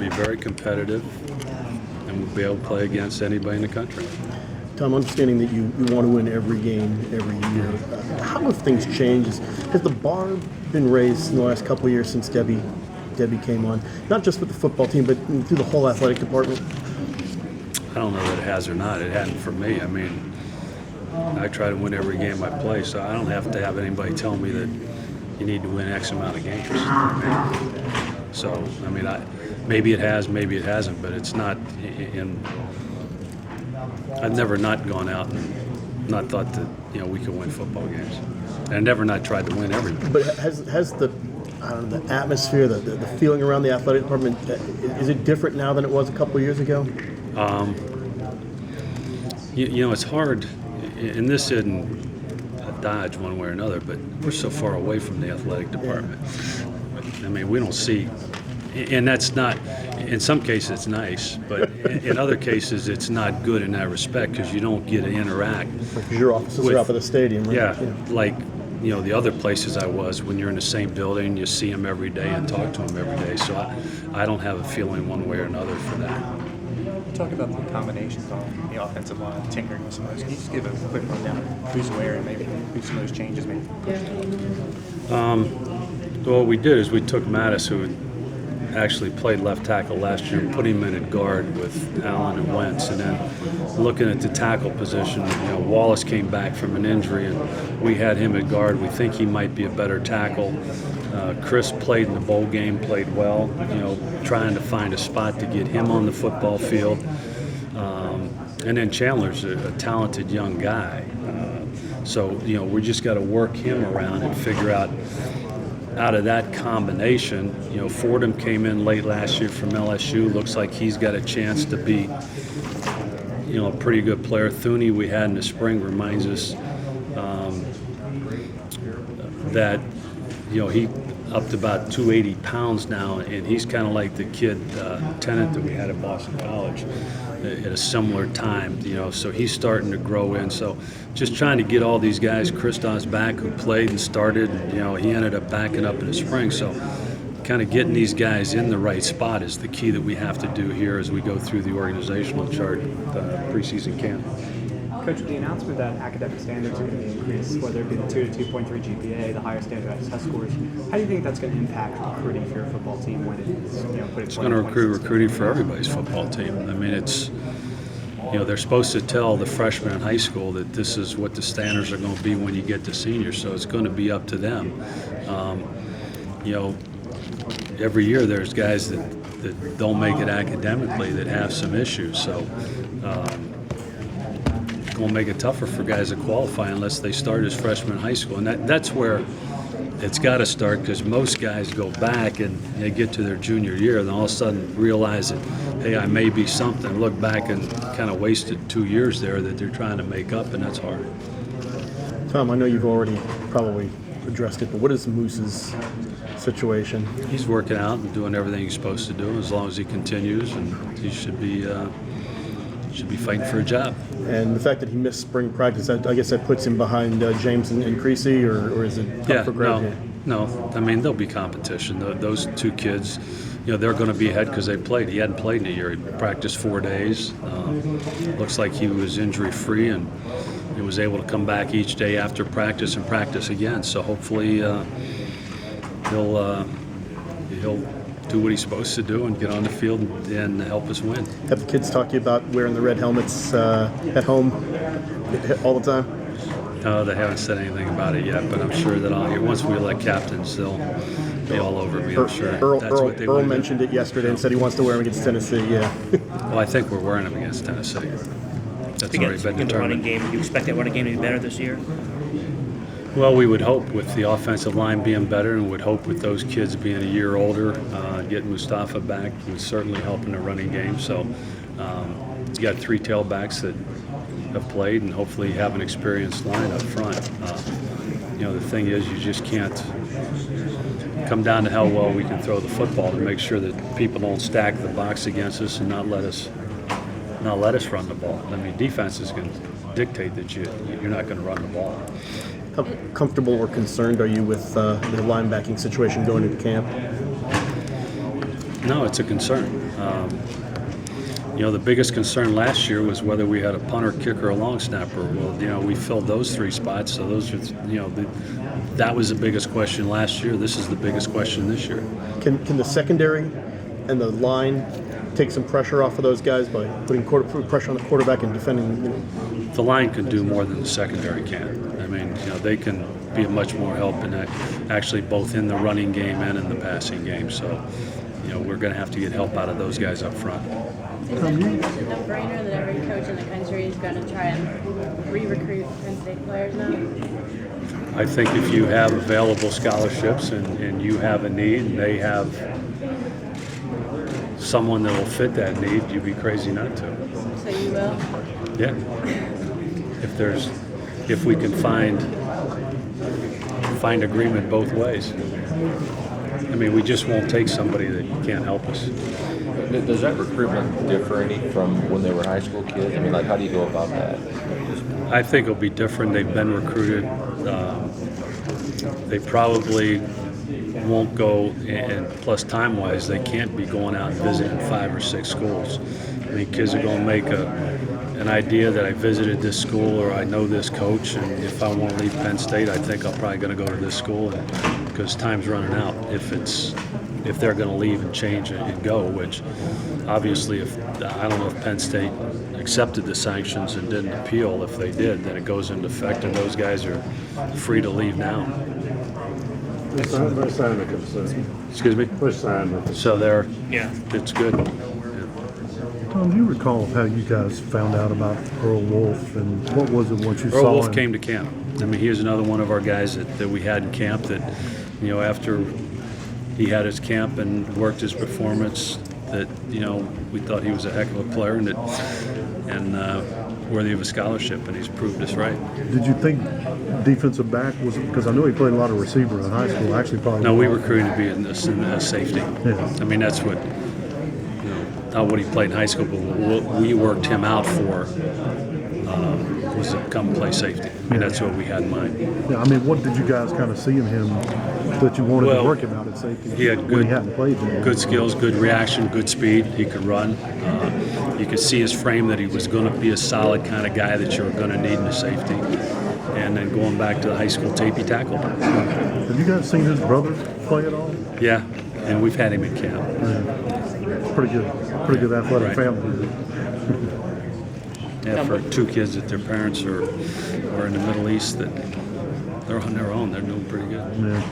be very competitive, and we'll be able to play against anybody in the country. Tom, understanding that you want to win every game, every year, how have things changed? Has the bar been raised in the last couple of years since Debbie came on? Not just with the football team, but through the whole athletic department? I don't know that it has or not. It hadn't for me. I mean, I try to win every game I play, so I don't have to have anybody tell me that you need to win X amount of games. So, I mean, maybe it has, maybe it hasn't, but it's not I've never not gone out and not thought that, we could win football games. And I've never not tried to win every game. But has the atmosphere, the feeling around the athletic department, is it different now than it was a couple of years ago? It's hard, and this isn't a dodge one way or another, but we're so far away from the athletic department. I mean, we don't see, and that's not, in some cases it's nice, but in other cases it's not good in that respect because you don't get to interact. Because your offices are up at the stadium, right? Yeah, like, the other places I was, when you're in the same building, you see them every day and talk to them every day. So I don't have a feeling one way or another for that. Talk about the combinations on the offensive line, tinkering with some of those. Can you just give a quick rundown of who's where and maybe who some of those changes maybe? What we did is we took Mattis, who had actually played left tackle last year, and put him in at guard with Allen and Wentz. And then looking at the tackle position, Wallace came back from an injury, and we had him at guard. We think he might be a better tackle. Chris played in the bowl game, played well, trying to find a spot to get him on the football field. And then Chandler's a talented young guy. So we just got to work him around and figure out of that combination. Fordham came in late last year from LSU. Looks like he's got a chance to be, a pretty good player. Thuney we had in the spring reminds us that, he up to about 280 pounds now, and he's kind of like the kid Tennant that we had at Boston College at a similar time, so he's starting to grow in. So just trying to get all these guys, Kristoff's back who played and started, he ended up backing up in the spring. So kind of getting these guys in the right spot is the key that we have to do here as we go through the organizational chart preseason camp. Coach, with the announcement that academic standards are going to be increased, whether it be the 2 to 2.3 GPA, the higher standardized test scores, how do you think that's going to impact recruiting for your football team when it's put in It's going to recruiting for everybody's football team. I mean, it's, they're supposed to tell the freshmen in high school that this is what the standards are going to be when you get to seniors, so it's going to be up to them. Every year there's guys that don't make it academically that have some issues, so will make it tougher for guys to qualify unless they start as freshmen in high school. And that's where it's got to start, because most guys go back and they get to their junior year and all of a sudden realize that, hey, I may be something, look back and kind of wasted 2 years there that they're trying to make up, and that's hard. Tom, I know you've already probably addressed it, but what is Moose's situation? He's working out and doing everything he's supposed to do as long as he continues, and he should be fighting for a job. And the fact that he missed spring practice, I guess that puts him behind James and Creasy, or is it tough for grabs? No. I mean, there'll be competition. Those two kids, they're going to be ahead because they played. He hadn't played in a year. He practiced 4 days. Looks like he was injury-free, and he was able to come back each day after practice and practice again. So hopefully he'll do what he's supposed to do and get on the field and help us win. Have the kids talked to you about wearing the red helmets at home all the time? No, they haven't said anything about it yet, but I'm sure that once we elect captains, they'll be all over me, I'm sure. Earl mentioned it yesterday and said he wants to wear them against Tennessee, yeah. Well, I think we're wearing them against Tennessee. That's already been determined. The running game, do you expect that running game to be better this year? Well, we would hope with the offensive line being better, and would hope with those kids being a year older, getting Mustafa back would certainly help in the running game. So he's got 3 tailbacks that have played, and hopefully have an experienced line up front. The thing is, you just can't come down to how well we can throw the football to make sure that people don't stack the box against us and not let us run the ball. I mean, defenses can dictate that you're not going to run the ball. How comfortable or concerned are you with the linebacking situation going into camp? No, it's a concern. The biggest concern last year was whether we had a punter, kicker, or long snapper. Well, we filled those 3 spots, so those are, that was the biggest question last year. This is the biggest question this year. Can the secondary and the line take some pressure off of those guys by putting pressure on the quarterback and defending? The line can do more than the secondary can. I mean, they can be of much more help in that, actually both in the running game and in the passing game. So, we're going to have to get help out of those guys up front. Is it a no-brainer that every coach in the country is going to try and re-recruit Penn State players now? I think if you have available scholarships and you have a need and they have someone that will fit that need, you'd be crazy not to. So you will? Yeah. If we can find agreement both ways. I mean, we just won't take somebody that can't help us. Does that recruitment differ any from when they were high school kids? I mean, how do you go about that? I think it'll be different. They've been recruited. They probably won't go, and plus time-wise, they can't be going out and visiting 5 or 6 schools. I mean, kids are going to make an idea that I visited this school or I know this coach, and if I want to leave Penn State, I think I'm probably going to go to this school, because time's running out. If they're going to leave and change and go, which obviously, I don't know if Penn State accepted the sanctions and didn't appeal. If they did, then it goes into effect, and those guys are free to leave now. Excuse me? So it's good. Tom, do you recall how you guys found out about Earl Wolf, and what was it once you saw him? Earl Wolf came to camp. I mean, he was another one of our guys that we had in camp that, after he had his camp and worked his performance, that, we thought he was a heck of a player and worthy of a scholarship, and he's proved us right. Did you think defensive back was, because I know he played a lot of receiver in high school, actually probably. No, we recruited to be in a safety. Yeah. I mean, that's what, not what he played in high school, but what we worked him out for was to come play safety. I mean, that's what we had in mind. Yeah, I mean, what did you guys kind of see in him that you wanted to work him out at safety? He had when he hadn't played yet? good skills, good reaction, good speed. He could run. You could see his frame that he was going to be a solid kind of guy that you were going to need in a safety. And then going back to the high school tape, he tackled. Have you guys seen his brother play at all? Yeah, and we've had him in camp. Yeah. Pretty good athletic family. Yeah, for 2 kids that their parents are in the Middle East, that they're on their own, they're doing pretty good. Yeah.